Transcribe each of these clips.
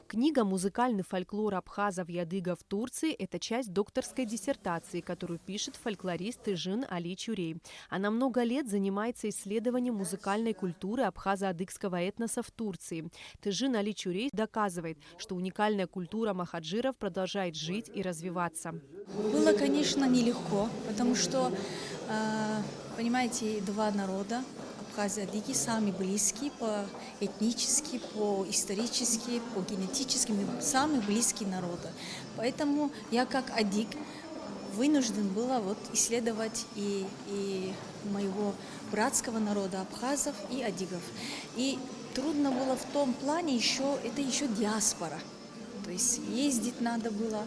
Книга «Музыкальный фольклор абхазов и адыгов в Турции» – это часть докторской диссертации, которую пишет фольклорист Тыжин Али Чурей. Она много лет занимается исследованием музыкальной культуры абхазо-адыгского этноса в Турции. Тыжин Али Чурей доказывает, что уникальная культура махаджиров продолжает жить и развиваться. Было, конечно, нелегко, потому что, понимаете, два народа, абхазы и адыги, самые близкие по этнически, по исторически, по генетически, самые близкие народы. Поэтому я как адыг вынужден была исследовать и моего братского народа абхазов и адыгов. И трудно было в том плане это еще диаспора, то есть ездить надо было.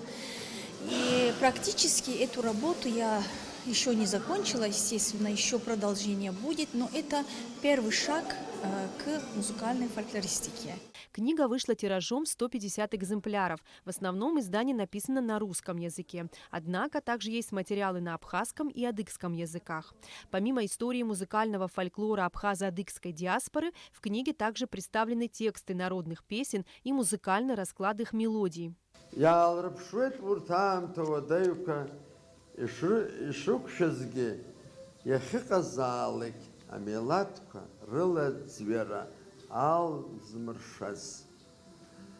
И практически эту работу я еще не закончила, естественно, еще продолжение будет, но это первый шаг к музыкальной фольклористике. Книга вышла тиражом 150 экземпляров. В основном издание написано на русском языке. Однако также есть материалы на абхазском и адыгском языках. Помимо истории музыкального фольклора абхазо-адыгской диаспоры, в книге также представлены тексты народных песен и музыкальный расклад их мелодий.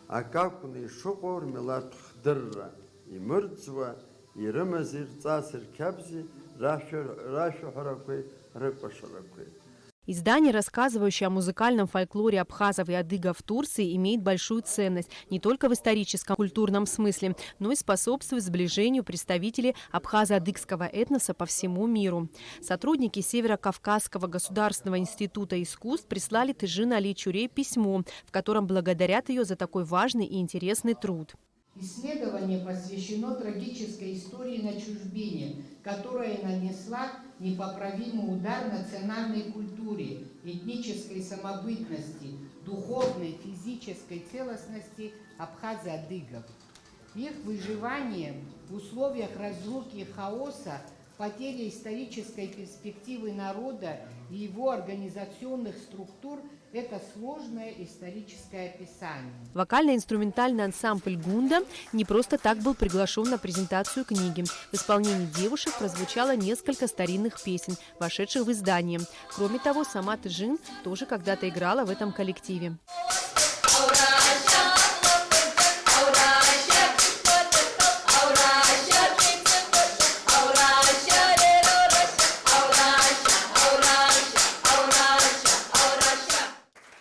Акакуны шуқор милат хдырра, и мырцва, и рымазир цасыр кябзи, рашу харакой, рыпашаракой. Издание, рассказывающее о музыкальном фольклоре абхазов и адыгов в Турции, имеет большую ценность не только в историческом культурном смысле, но и способствует сближению представителей абхазо-адыгского этноса по всему миру. Сотрудники Северо-Кавказского государственного института искусств прислали Тыжин Али Чурей письмо, в котором благодарят ее за такой важный и интересный труд. Исследование посвящено трагической истории на чужбине, которая нанесла непоправимый удар национальной культуре, этнической самобытности, духовной, физической целостности абхазо-адыгов. Их выживание в условиях разлуки и хаоса, потери исторической перспективы народа и его организационных структур – это сложное историческое описание. Вокально-инструментальный ансамбль «Гунда» не просто так был приглашен на презентацию книги. В исполнении девушек прозвучало несколько старинных песен, вошедших в издание. Кроме того, сама Тыжин тоже когда-то играла в этом коллективе.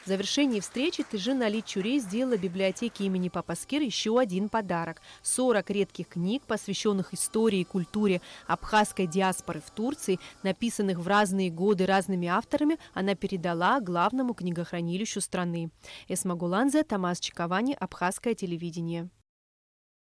В завершении встречи Тыжин Али Чурей сделала библиотеке имени Папаскир еще один подарок. 40 редких книг, посвященных истории и культуре абхазской диаспоры в Турции, написанных в разные годы разными авторами, она передала главному книгохранилищу страны. Эсма Гуланзе, Тамас Чиковани, Абхазское телевидение.